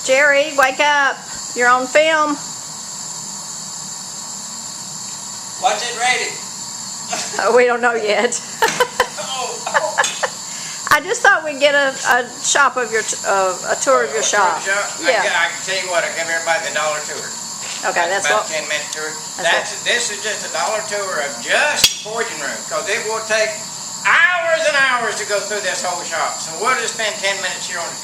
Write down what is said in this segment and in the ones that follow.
Jerry, wake up. You're on film. What's it rated? We don't know yet. I just thought we'd get a shop of your a tour of your shop. Yeah. I can tell you what, I give everybody the $1 tour. Okay, that's about what. 10-minute tour. This is just a $1 tour of just the forging room, because it will take hours and hours to go through this whole shop. So we'll just spend 10 minutes here on the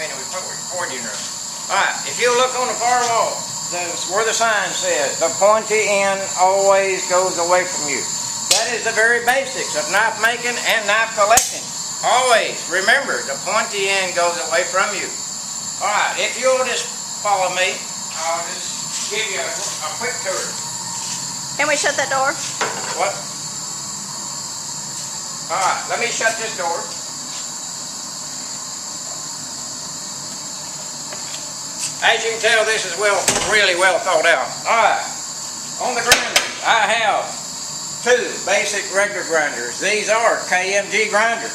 forging room. All right, if you look on the far wall, that's where the sign says, the pointy end always goes away from you. That is the very basics of knife making and knife collecting. Always remember, the pointy end goes away from you. All right, if you'll just follow me, I'll just give you a quick tour. Can we shut that door? What? All right, let me shut this door. As you can tell, this is really well thought out. All right, on the grinders, I have two basic regular grinders. These are Kmg Grinders.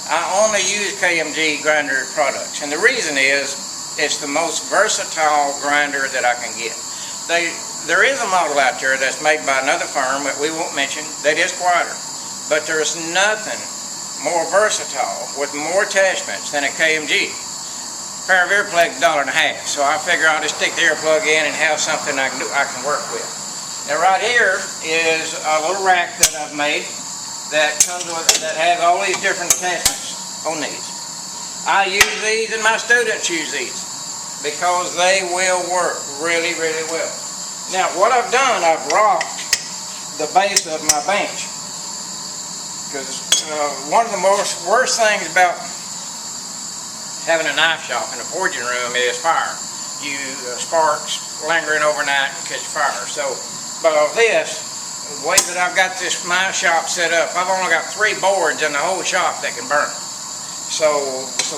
I only use Kmg Grinder products, and the reason is it's the most versatile grinder that I can get. There is a model out there that's made by another firm that we won't mention that is quieter, but there's nothing more versatile with more attachments than a Kmg. A pair of earplugs $1.50, so I figure I'll just stick the earplug in and have something I can work with. Now right here is a little rack that I've made that comes with that has all these different attachments on these. I use these and my students use these because they will work really well. Now what I've done, I've rocked the base of my bench, because one of the worst things about having a knife shop in a forging room is fire. Sparks lingering overnight and catch fire. So but this, the way that I've got my shop set up, I've only got 3 boards in the whole shop that can burn. So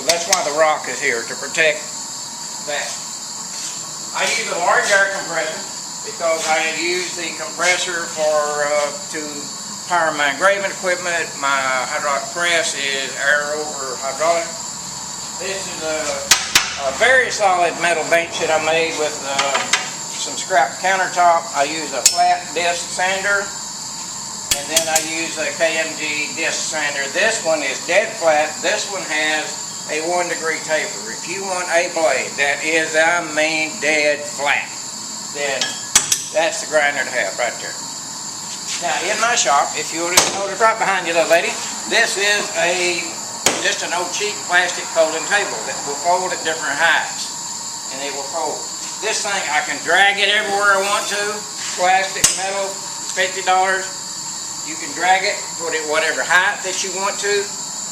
that's why the rock is here, to protect that. I use a large air compressor because I use the compressor to power my engraving equipment. My hydraulic press is air over hydraulic. This is a very solid metal bench that I made with some scrap countertop. I use a flat disc sander, and then I use a Kmg disc sander. This one is dead flat. This one has a 1-degree taper. If you want a blade that is, I mean, dead flat, then that's the grinder to have right there. Now in my shop, if you'll just notice right behind you, little lady, this is just an old cheap plastic folding table that will fold at different heights, and it will fold. This thing, I can drag it everywhere I want to. Plastic, metal, $50. You can drag it, put it whatever height that you want to.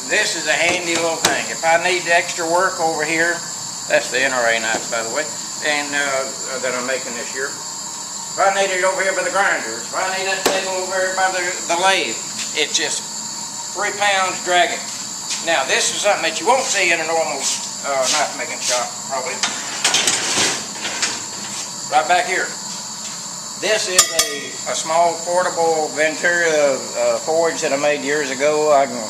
This is a handy little thing. If I need extra work over here, that's the NRA knife, by the way, and that I'm making this year. If I need it over here by the grinders, if I need that table over here by the lathe, it's just 3 pounds, drag it. Now this is something that you won't see in a normal knife making shop, probably. Right back here. This is a small portable Ventura forge that I made years ago. I can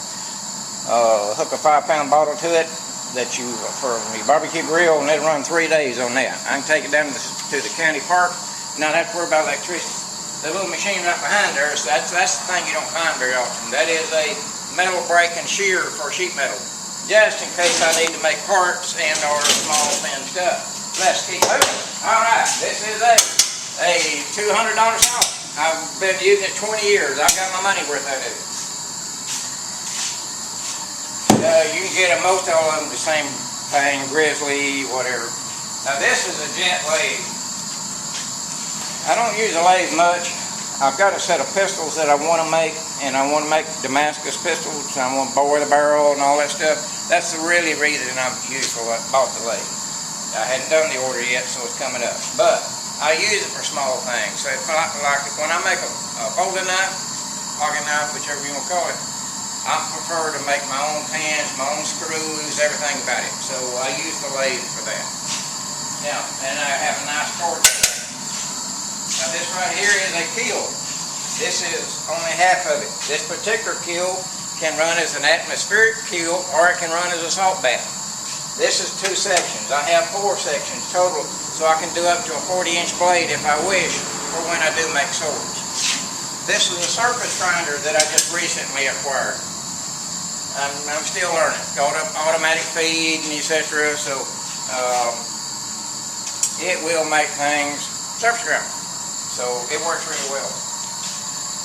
hook a 5-pound bottle to it for your barbecue grill, and it'll run 3 days on that. I can take it down to the county park, not have to worry about electricity. The little machine right behind there, so that's the thing you don't find very often. That is a metal brake and shear for sheet metal, just in case I need to make parts and or small thin stuff. Let's keep moving. All right, this is a $200 saw. I've been using it 20 years. I've got my money worth out of it. You can get most all of them the same thing, grizzly, whatever. Now this is a jet lathe. I don't use a lathe much. I've got a set of pistols that I want to make, and I want to make Damascus pistols. I want to bore the barrel and all that stuff. That's the really reason I'm useful. I bought the lathe. I hadn't done the order yet, so it's coming up. But I use it for small things. So like when I make a folding knife, pocket knife, whichever you want to call it, I prefer to make my own pins, my own screws, everything about it. So I use the lathe for that. Now, and I have a nice torch. Now this right here is a keel. This is only half of it. This particular keel can run as an atmospheric keel, or it can run as a salt bath. This is 2 sections. I have 4 sections total, so I can do up to a 40-inch blade if I wish, for when I do make swords. This is a surface grinder that I just recently acquired. I'm still learning. Got automatic feed and etc. So it will make things surface grinder. So it works really well.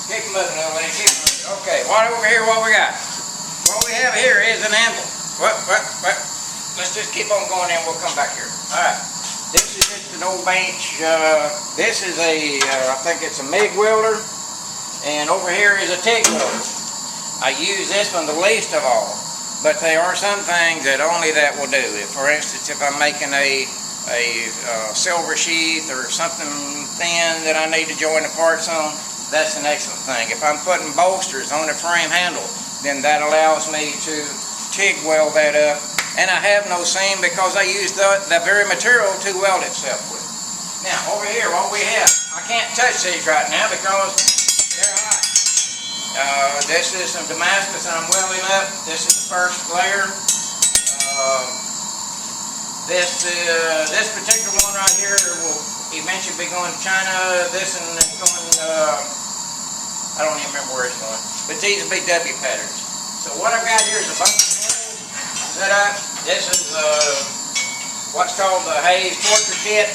Keep moving, little lady. Keep moving. Okay, what over here? What we got? What we have here is an anvil. What? Let's just keep on going and we'll come back here. Alright. This is just an old bench. This is I think it's a Mig Welder. And over here is a TIG welder. I use this one the least of all. But there are some things that only that will do. For instance, if I'm making a silver sheath or something thin that I need to join the parts on, that's an excellent thing. If I'm putting bolsters on the frame handle, then that allows me to TIG weld that up. And I have no seam because I use the very material to weld itself with. Now, over here, what we have, I can't touch these right now because they're hot. This is some Damascus I'm welding up. This is the first layer. This particular one right here will eventually be going to China. This one is going, I don't even remember where it's going. But these will be W patterns. So what I've got here is a bunch of handles set up. This is what's called the Hayes Torture Kit.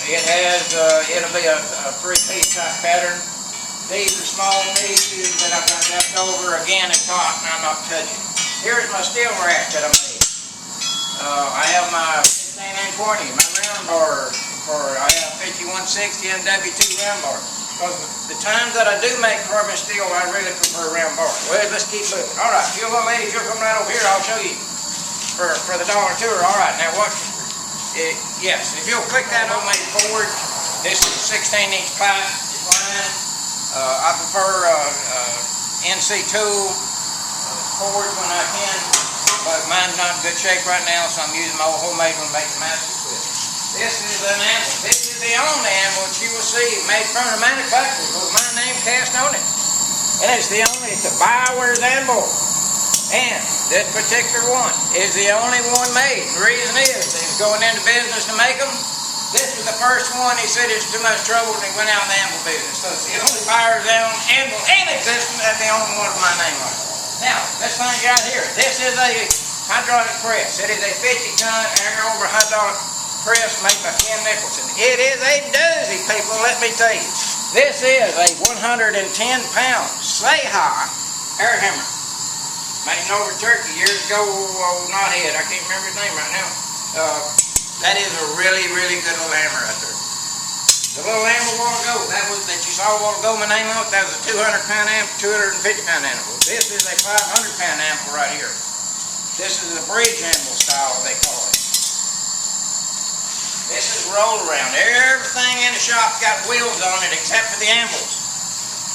It has, it'll be a 3-piece type pattern. These are small pieces that I've got left over. Again, it's hot and I'm not touching. Here's my steel rack that I made. I have my 15-20, my round bar I have 5160 and W2 round bar. Because the times that I do make carbon steel, I really prefer round bar. Well, let's keep moving. All right, you little lady, if you'll come right over here, I'll show you for the dollar tour. All right, now what? Yes, if you'll click that on my board, this is a 16-inch pipe. It's line. I prefer NC2 cords when I can, but mine's not in good shape right now, so I'm using my old homemade one to make the master with. This is an anvil. This is the only anvil that you will see made from the manufacturer with my name cast on it. And it's a Bioware's anvil. And this particular one is the only one made. The reason is, he was going into business to make them. This was the first one. He said it's too much trouble and he went out in the anvil business. So it's the only Bioware's anvil in existence and the only one with my name on it. Now, this thing right here, this is a hydraulic press. It is a 50-ton air-over hydraulic press made by Ken Nicholson. It is a doozy, people, let me tell you. This is a 110-pound Say-Hi air hammer. Made in over Turkey years ago, Knothead, I can't remember his name right now. That is a really, really good little hammer right there. The little hammer a while ago, that you saw a while ago, my name on it, that was a 200-pound amp, 250-pound anvil. This is a 500-pound anvil right here. This is a bridge anvil style, they call it. This is roll around. Everything in the shop's got wheels on it except for the anvils.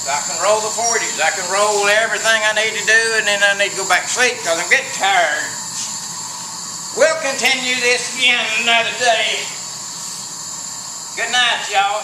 So I can roll the 40s. I can roll everything I need to do, and then I need to go back to sleep because I'm getting tired. We'll continue this again another day. Good night, y'all.